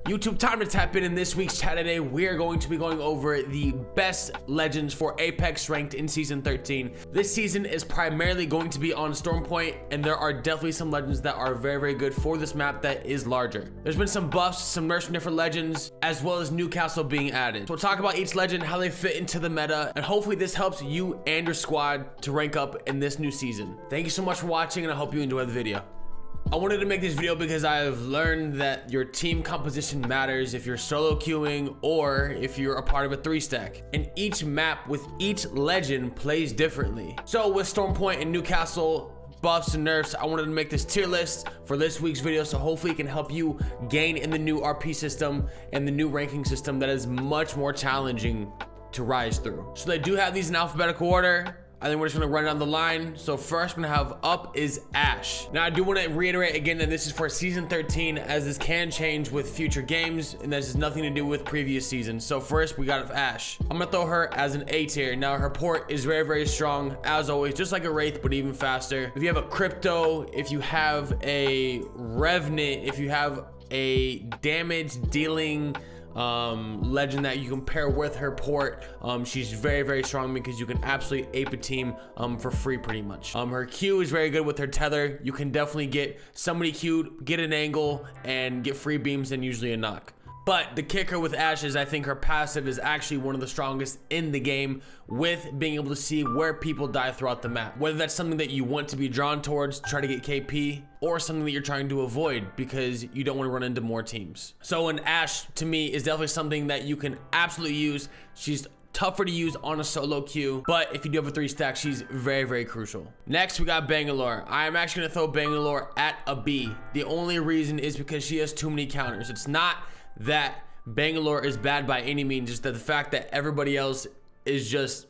YouTube, time to tap in this week's chat today. We are going to be going over the best legends for Apex ranked in Season 13. This season is primarily going to be on Stormpoint, and there are definitely some legends that are very, very good for this map that is larger. There's been some buffs, some nerfs from different legends, as well as Newcastle being added. So we'll talk about each legend, how they fit into the meta, and hopefully this helps you and your squad to rank up in this new season. Thank you so much for watching, and I hope you enjoy the video. I wanted to make this video because I've learned that your team composition matters if you're solo queuing or if you're a part of a 3-stack. And each map with each legend plays differently. So with Stormpoint and Newcastle buffs and nerfs, I wanted to make this tier list for this week's video, so hopefully it can help you gain in the new RP system and the new ranking system that is much more challenging to rise through. So they do have these in alphabetical order. I think we're just gonna run down the line. So first, we're gonna have up is Ashe. Now I do want to reiterate again that this is for Season 13, as this can change with future games, and this has nothing to do with previous seasons. So first, we got Ashe. I'm gonna throw her as an A tier. Now her port is very, very strong, as always, just like a Wraith, but even faster. If you have a Crypto, if you have a Revenant, if you have a damage dealing legend that you can pair with her port, she's very, very strong because you can absolutely ape a team for free pretty much. Her Q is very good with her tether. You can definitely get somebody queued, get an angle, and get free beams and usually a knock. But the kicker with Ashe is I think her passive is actually one of the strongest in the game, with being able to see where people die throughout the map. Whether that's something that you want to be drawn towards to try to get KP, or something that you're trying to avoid because you don't want to run into more teams. So an Ashe, to me, is definitely something that you can absolutely use. She's tougher to use on a solo queue, but if you do have a 3-stack, she's very, very crucial. Next, we got Bangalore. I am actually gonna throw Bangalore at a B. The only reason is because she has too many counters. It's not that Bangalore is bad by any means, just that the fact that everybody else is just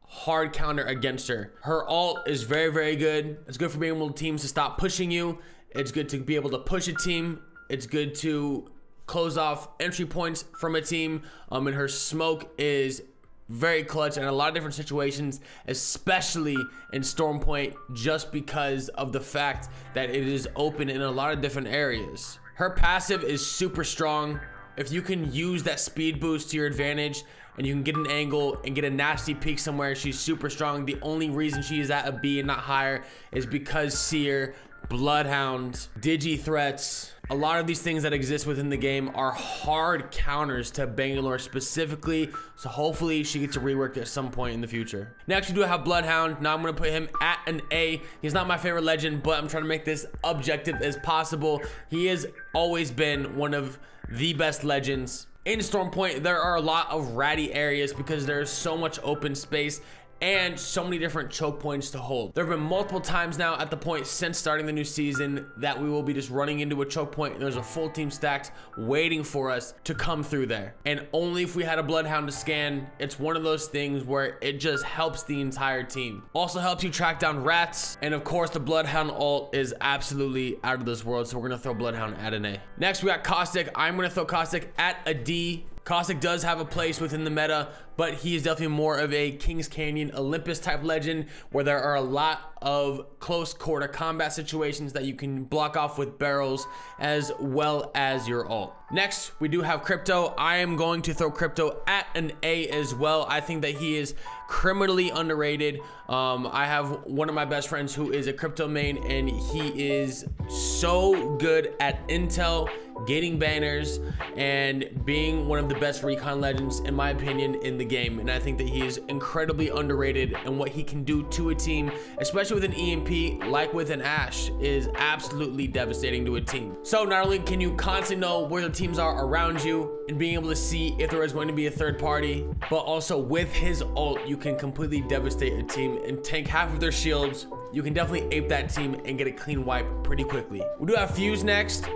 hard counter against her. Her ult is very, very good. It's good for being able to teams to stop pushing you. It's good to be able to push a team. It's good to close off entry points from a team. And her smoke is very clutch in a lot of different situations, especially in Stormpoint, just because of the fact that it is open in a lot of different areas. Her passive is super strong. If you can use that speed boost to your advantage and you can get an angle and get a nasty peek somewhere, she's super strong. The only reason she is at a B and not higher is because Seer, Bloodhound, Digi threats, a lot of these things that exist within the game are hard counters to Bangalore specifically. So hopefully she gets a rework at some point in the future. Next, we do have Bloodhound. Now I'm gonna put him at an A. He's not my favorite legend, but I'm trying to make this objective as possible. He has always been one of the best legends. In Stormpoint, there are a lot of ratty areas because there's so much open space and so many different choke points to hold. There have been multiple times now at the point since starting the new season that we will be just running into a choke point and there's a full team stacked waiting for us to come through there. And only if we had a Bloodhound to scan, it's one of those things where it just helps the entire team. Also helps you track down rats. And of course, the Bloodhound ult is absolutely out of this world. So we're gonna throw Bloodhound at an A. Next, we got Caustic. I'm gonna throw Caustic at a D. Caustic does have a place within the meta, but he is definitely more of a Kings Canyon Olympus type legend where there are a lot of close quarter combat situations that you can block off with barrels as well as your ult. Next, we do have Crypto. I am going to throw Crypto at an A as well. I think that he is criminally underrated. I have one of my best friends who is a Crypto main, and he is so good at intel, getting banners, and being one of the best recon legends, in my opinion, in the game. And I think that he is incredibly underrated, and what he can do to a team, especially with an EMP like with an Ashe, is absolutely devastating to a team. So not only can you constantly know where the teams are around you and being able to see if there is going to be a third party, but also with his ult, you can completely devastate a team and tank half of their shields. You can definitely ape that team and get a clean wipe pretty quickly. We do have Fuse next.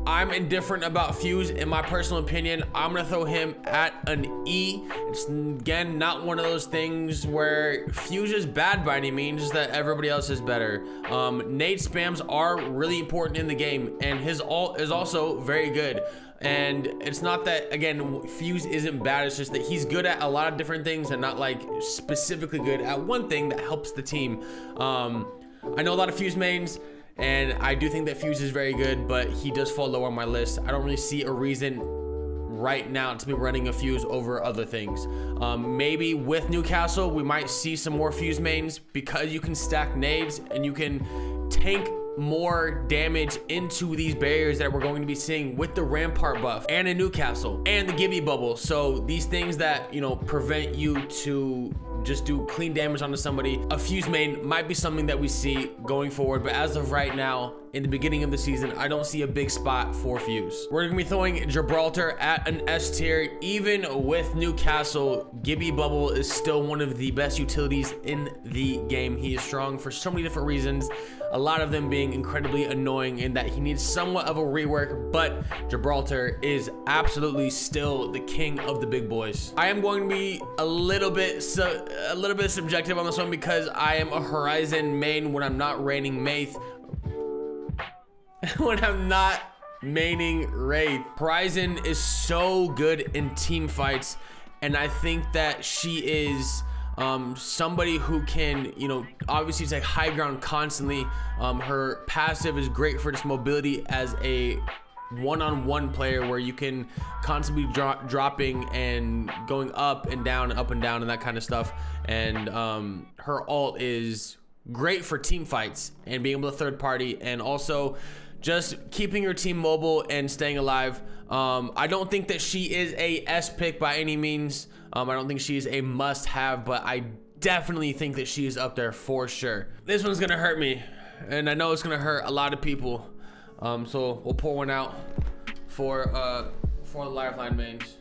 I'm indifferent about Fuse in my personal opinion. I'm gonna throw him at an E. It's again not one of those things where Fuse is bad by any means, just that everybody else is better. Nade spams are really important in the game, and his ult is also very good. And it's not that, again, Fuse isn't bad, it's just that he's good at a lot of different things and not like specifically good at one thing that helps the team. I know a lot of Fuse mains And I do think that Fuse is very good, but he does fall low on my list. I don't really see a reason right now to be running a Fuse over other things. Maybe with Newcastle, we might see some more Fuse mains because you can stack nades and you can tank more damage into these barriers that we're going to be seeing with the Rampart buff and in Newcastle and the Gibby bubble. So these things that, you know, prevent you to just do clean damage onto somebody, a Fuse main might be something that we see going forward. But as of right now, in the beginning of the season, I don't see a big spot for Fuse. We're gonna be throwing Gibraltar at an S tier. Even with Newcastle, Gibby bubble is still one of the best utilities in the game. He is strong for so many different reasons, a lot of them being incredibly annoying in that he needs somewhat of a rework, but Gibraltar is absolutely still the king of the big boys. I am going to be a little bit subjective on this one because I am a Horizon main when I'm not raining Wraith. When I'm not maining Wraith. Horizon is so good in team fights, and I think that she is somebody who can, you know, obviously take high ground constantly. Her passive is great for just mobility as a one-on-one player where you can constantly be dropping and going up and down and that kind of stuff. And her ult is great for team fights and being able to third party and also just keeping your team mobile and staying alive. I don't think that she is a S pick by any means. I don't think she's a must-have, but I definitely think that she is up there for sure. This one's gonna hurt me, and I know it's gonna hurt a lot of people. So we'll pour one out for the Lifeline mains.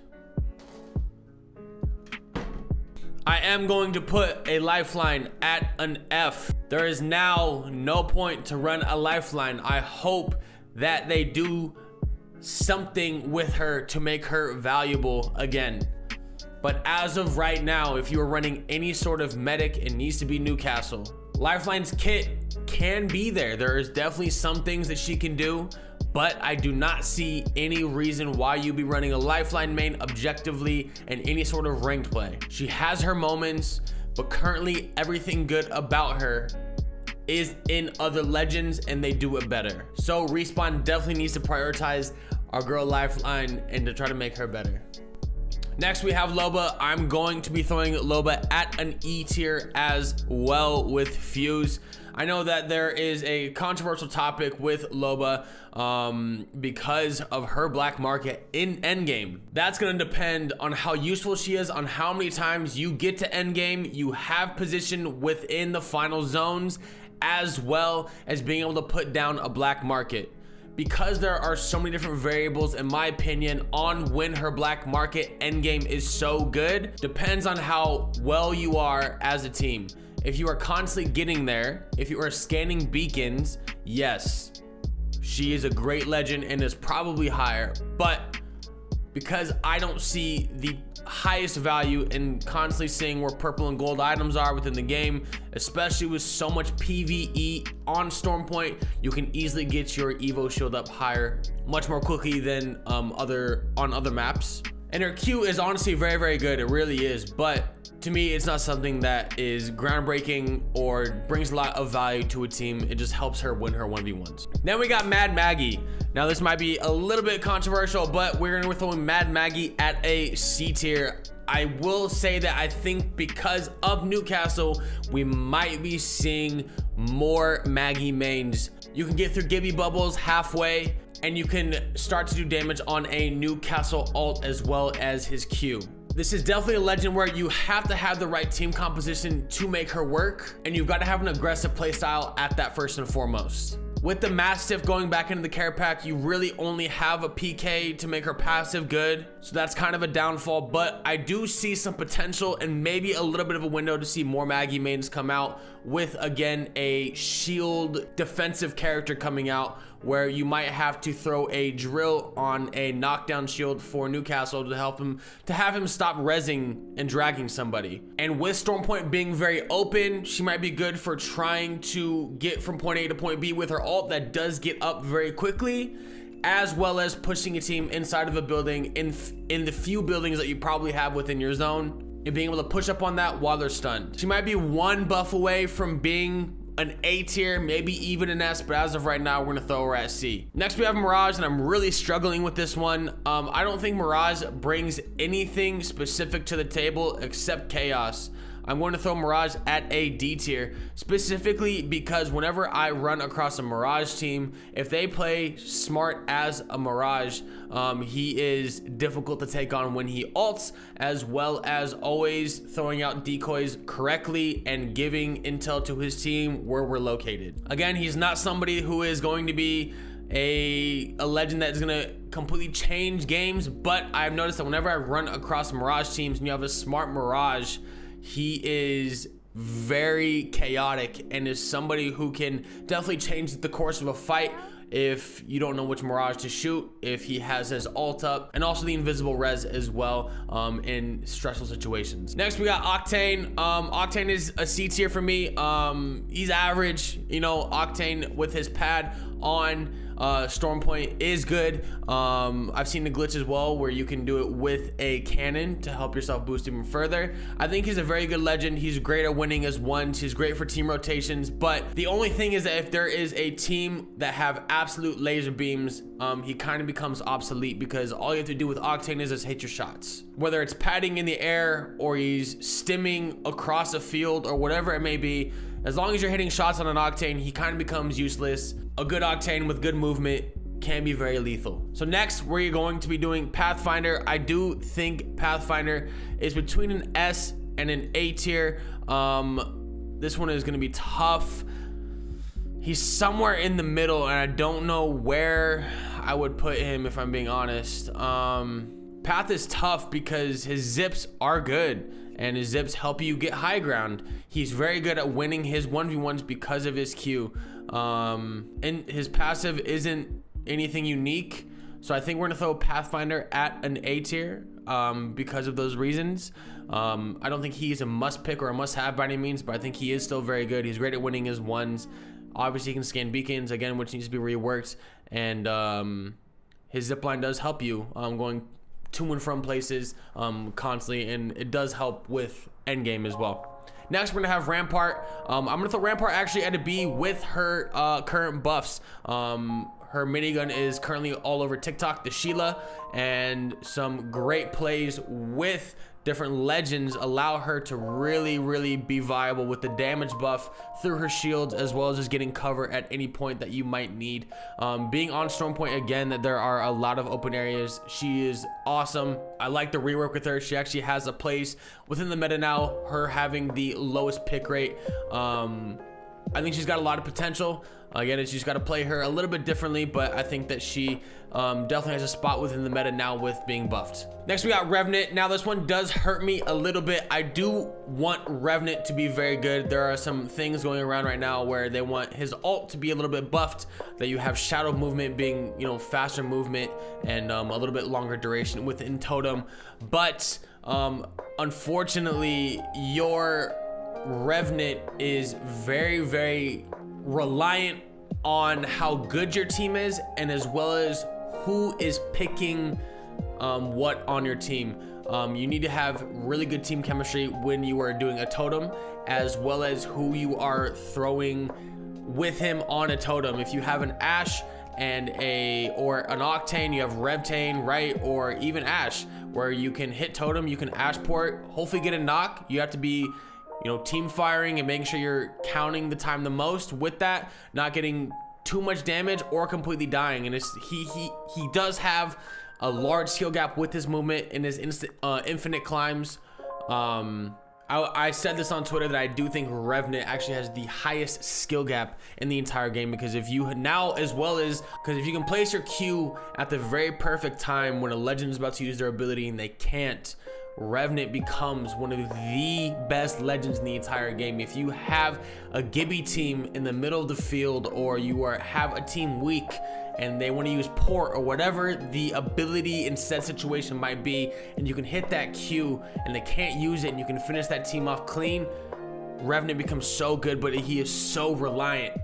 I am going to put a Lifeline at an F. There is now no point to run a Lifeline. I hope that they do something with her to make her valuable again. But as of right now, if you are running any sort of medic, it needs to be Newcastle. Lifeline's kit can be there. There is definitely some things that she can do, but I do not see any reason why you'd be running a Lifeline main objectively in any sort of ranked play. She has her moments, but currently everything good about her is in other legends and they do it better. So Respawn definitely needs to prioritize our girl Lifeline and to try to make her better. Next we have Loba. I'm going to be throwing Loba at an E tier as well with Fuse. I know that there is a controversial topic with Loba because of her black market in endgame. That's going to depend on how useful she is, on how many times you get to endgame, you have position within the final zones, as well as being able to put down a black market. Because there are so many different variables, in my opinion, on when her black market endgame is so good, depends on how well you are as a team. If you are constantly getting there, if you are scanning beacons, yes, she is a great legend and is probably higher. But because I don't see the highest value in constantly seeing where purple and gold items are within the game, especially with so much PvE on Stormpoint, you can easily get your Evo shield up higher much more quickly than on other maps. And her Q is honestly very, very good. It really is. But to me, it's not something that is groundbreaking or brings a lot of value to a team. It just helps her win her 1v1s. Then we got Mad Maggie. Now this might be a little bit controversial, but we're gonna be throwing Mad Maggie at a C tier. I will say that I think because of Newcastle, we might be seeing more Maggie mains. You can get through Gibby bubbles halfway, and you can start to do damage on a Newcastle ult as well as his Q. This is definitely a legend where you have to have the right team composition to make her work, and you've got to have an aggressive playstyle at that first and foremost. With the Mastiff going back into the care pack, you really only have a PK to make her passive good, so that's kind of a downfall. But I do see some potential and maybe a little bit of a window to see more Maggie mains come out with, again, a shield defensive character coming out, where you might have to throw a drill on a knockdown shield for Newcastle to help him, to have him stop rezzing and dragging somebody. And with Stormpoint being very open, she might be good for trying to get from point A to point B with her ult that does get up very quickly, as well as pushing a team inside of a building in the few buildings that you probably have within your zone, and being able to push up on that while they're stunned. She might be one buff away from being an A tier, maybe even an S, but as of right now, we're gonna throw her at C. Next, we have Mirage, and I'm really struggling with this one. I don't think Mirage brings anything specific to the table except chaos. I'm going to throw Mirage at a D tier, specifically because whenever I run across a Mirage team, if they play smart as a Mirage, he is difficult to take on when he ults, as well as always throwing out decoys correctly and giving intel to his team where we're located. Again, he's not somebody who is going to be a legend that is gonna completely change games, but I've noticed that whenever I run across Mirage teams and you have a smart Mirage, he is very chaotic and is somebody who can definitely change the course of a fight if you don't know which Mirage to shoot, if he has his ult up, and also the invisible res as well in stressful situations. Next, we got Octane. Octane is a C tier for me. He's average. You know, Octane with his pad on Storm Point is good. I've seen the glitch as well where you can do it with a cannon to help yourself boost even further. I think he's a very good legend. He's great at winning as ones. He's great for team rotations, but the only thing is that if there is a team that have absolute laser beams, he kind of becomes obsolete, because all you have to do with Octane is just hit your shots. Whether it's padding in the air or he's stimming across a field or whatever it may be, as long as you're hitting shots on an Octane, he kind of becomes useless. A good Octane with good movement can be very lethal. So next, we're going to be doing Pathfinder. I do think Pathfinder is between an S and an A tier. This one is going to be tough. He's somewhere in the middle, and I don't know where I would put him if I'm being honest. Path is tough because his zips are good, and his zips help you get high ground. He's very good at winning his 1v1s because of his Q. And his passive isn't anything unique. So I think we're gonna throw Pathfinder at an A tier because of those reasons. I don't think he's a must pick or a must have by any means, but I think he is still very good. He's great at winning his ones. Obviously he can scan beacons, again, which needs to be reworked. And his zipline does help you going to and from places constantly, and it does help with endgame as well. Next, we're gonna have Rampart. I'm gonna throw Rampart actually at a B with her current buffs. Her minigun is currently all over TikTok, the Sheila, and some great plays with different legends allow her to really be viable with the damage buff through her shields, as well as just getting cover at any point that you might need. Being on Storm Point, again, that there are a lot of open areas, she is awesome. I like the rework with her. She actually has a place within the meta now, her having the lowest pick rate. I think she's got a lot of potential. Again, she's got to play her a little bit differently, but I think that she definitely has a spot within the meta now with being buffed. Next, we got Revenant. Now, this one does hurt me a little bit. I do want Revenant to be very good. There are some things going around right now where they want his ult to be a little bit buffed, that you have shadow movement being, you know, faster movement and a little bit longer duration within totem. But unfortunately, your Revenant is very reliant on how good your team is, and as well as who is picking what on your team. You need to have really good team chemistry when you are doing a totem, as well as who you are throwing with him on a totem. If you have an Ashe and or an Octane, you have Revtane, right? Or even Ashe, where you can hit totem, you can Ashe port, hopefully get a knock. You have to be, you know, team firing and making sure you're counting the time the most with that, not getting too much damage or completely dying. And it's he does have a large skill gap with his movement and his infinite climbs. I said this on Twitter that I do think Revenant actually has the highest skill gap in the entire game, because if you now, as well as, because if you can place your Q at the very perfect time when a legend is about to use their ability and they can't, Revenant becomes one of the best legends in the entire game. If you have a Gibby team in the middle of the field, or you have a team weak and they want to use port or whatever the ability in said situation might be, and you can hit that Q and they can't use it and you can finish that team off clean, Revenant becomes so good. But he is so reliant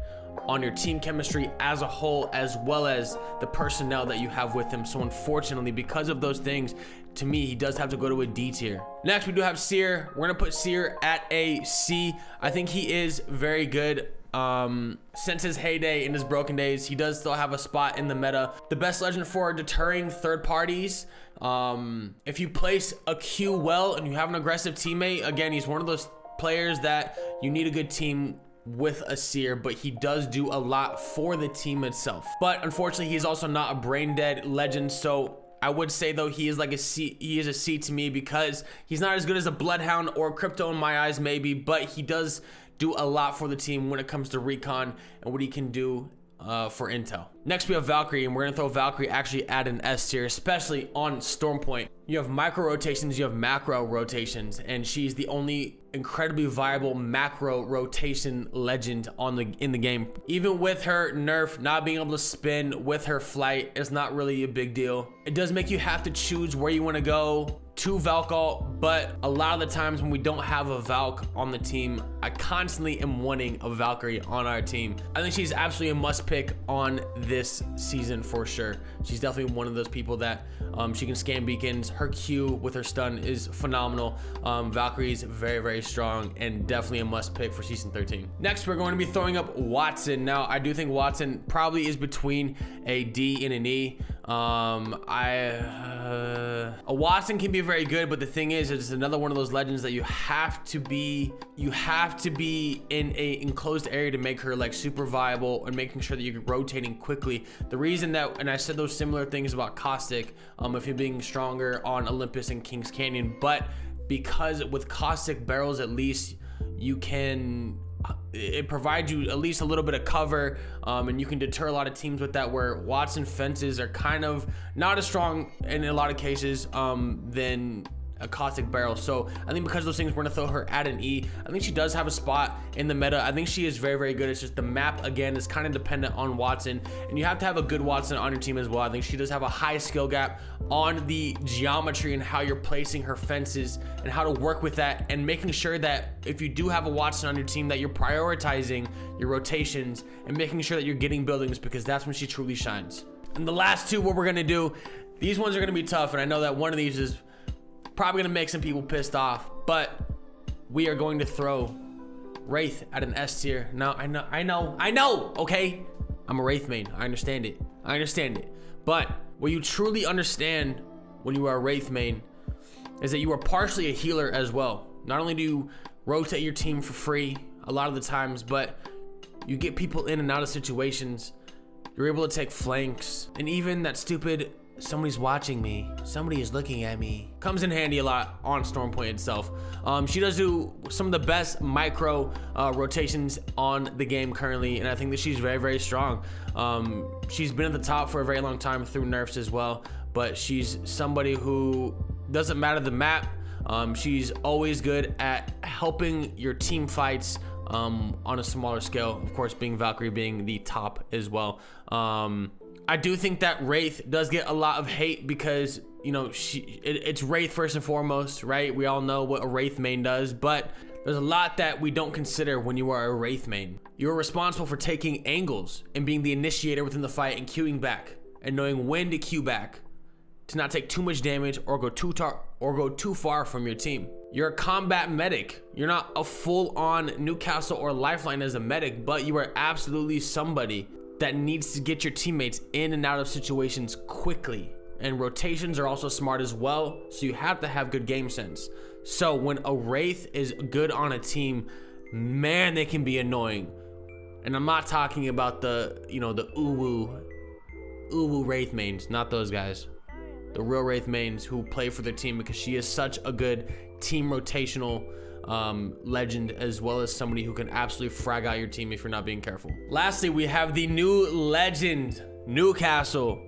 on your team chemistry as a whole, as well as the personnel that you have with him. So unfortunately, because of those things, to me, he does have to go to a D tier. Next, we do have Seer. We're gonna put Seer at a C. I think he is very good. Since his heyday in his broken days, he does still have a spot in the meta. The best legend for deterring third parties. If you place a Q well and you have an aggressive teammate, again, he's one of those players that you need a good team with a Seer, but he does do a lot for the team itself. But unfortunately, he's also not a brain dead legend, so I would say though he is like a C. He is a C to me because he's not as good as a Bloodhound or Crypto in my eyes, maybe, but he does do a lot for the team when it comes to recon and what he can do for intel. Next we have Valkyrie, and we're gonna throw Valkyrie actually at an S tier, especially on Stormpoint. You have micro rotations, you have macro rotations, and she's the only incredibly viable macro rotation legend in the game. Even with her nerf, not being able to spin with her flight is not really a big deal. It does make you have to choose where you want to go to Valk ult, but a lot of the times when we don't have a Valk on the team, I constantly am wanting a Valkyrie on our team. I think she's absolutely a must pick on this season for sure. She's definitely one of those people that she can scan beacons. Her Q with her stun is phenomenal. Valkyrie's very, very strong and definitely a must pick for season 13. Next, we're going to be throwing up Wattson. Now, I do think Wattson probably is between a D and an E. A Wattson can be very good, but the thing is, it's another one of those legends that you have to be in a enclosed area to make her like super viable and making sure that you're rotating quickly. The reason that, and I said those similar things about Caustic, if you're being stronger on Olympus and Kings Canyon, but because with Caustic barrels, at least you can, it provides you at least a little bit of cover, and you can deter a lot of teams with that, where Wattson fences are kind of not as strong in a lot of cases than a Caustic barrel. So I think because of those things, we're gonna throw her at an E. I think she does have a spot in the meta. I think she is very, very good. It's just the map, again, is kind of dependent on Wattson, and you have to have a good Wattson on your team as well. I think she does have a high skill gap on the geometry and how you're placing her fences and how to work with that, and making sure that if you do have a Wattson on your team, that you're prioritizing your rotations and making sure that you're getting buildings, because that's when she truly shines. And the last two, what we're gonna do, these ones are gonna be tough, and I know that one of these is probably gonna make some people pissed off, but we are going to throw Wraith at an S tier. Now, I know, okay? I'm a Wraith main, I understand it. But what you truly understand when you are a Wraith main is that you are partially a healer as well. Not only do you rotate your team for free a lot of the times, but you get people in and out of situations. You're able to take flanks, and even that stupid "somebody's watching me, somebody is looking at me" comes in handy a lot on Stormpoint itself. She does do some of the best micro rotations on the game currently, and I think that she's very, very strong. She's been at the top for a very long time through nerfs as well, but she's somebody who doesn't matter the map. She's always good at helping your team fights on a smaller scale, of course, being Valkyrie being the top as well. I do think that Wraith does get a lot of hate because, you know, it's Wraith first and foremost, right? We all know what a Wraith main does, but there's a lot that we don't consider when you are a Wraith main. You're responsible for taking angles and being the initiator within the fight and queuing back and knowing when to queue back to not take too much damage or go too far from your team. You're a combat medic. You're not a full-on Newcastle or Lifeline as a medic, but you are absolutely somebody that needs to get your teammates in and out of situations quickly. And rotations are also smart as well, so you have to have good game sense. So when a Wraith is good on a team, man, they can be annoying. And I'm not talking about the, you know, the uwu Wraith mains, not those guys. The real Wraith mains who play for their team, because she is such a good team rotational legend, as well as somebody who can absolutely frag out your team if you're not being careful. Lastly, we have the new legend, Newcastle.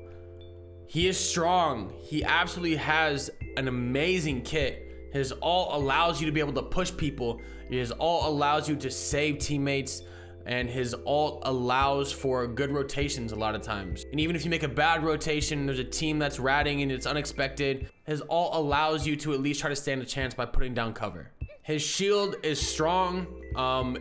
He is strong. He absolutely has an amazing kit. His ult allows you to be able to push people. His ult allows you to save teammates, and his ult allows for good rotations a lot of times. And even if you make a bad rotation, there's a team that's ratting and it's unexpected, his ult allows you to at least try to stand a chance by putting down cover. His shield is strong.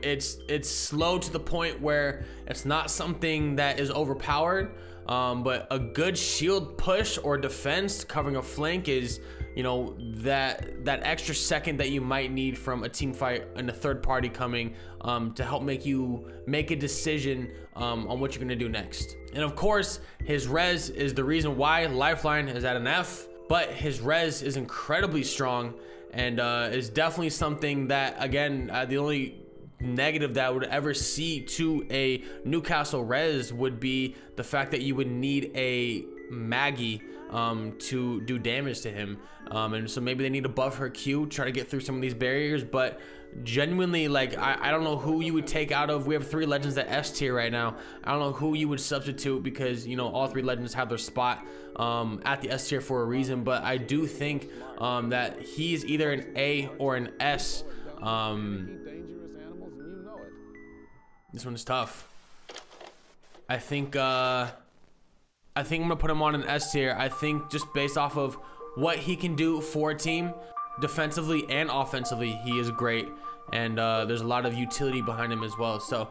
It's slow to the point where it's not something that is overpowered, but a good shield push or defense covering a flank is, you know, that extra second that you might need from a team fight and a third party coming to help make you make a decision on what you're gonna do next. And of course, his res is the reason why Lifeline is at an F, but his res is incredibly strong and is definitely something that, again, the only negative that I would ever see to a Newcastle res would be the fact that you would need a Maggie to do damage to him, and so maybe they need to buff her Q, try to get through some of these barriers. But genuinely, like, I don't know who you would take out of. We have 3 legends at S tier right now. I don't know who you would substitute, because, you know, all 3 legends have their spot at the S tier for a reason. But I do think that he's either an A or an S. This one is tough. I think I'm gonna put him on an S tier. I think just based off of what he can do for a team, defensively and offensively, he is great. And there's a lot of utility behind him as well. So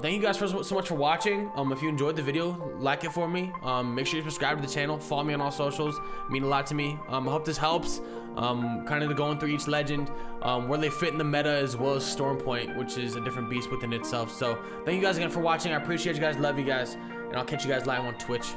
thank you guys so much for watching. If you enjoyed the video, like it for me. Make sure you subscribe to the channel, follow me on all socials. It means a lot to me. I hope this helps, kind of going through each legend, where they fit in the meta, as well as Stormpoint, which is a different beast within itself. So thank you guys again for watching. I appreciate you guys, love you guys, and I'll catch you guys live on Twitch.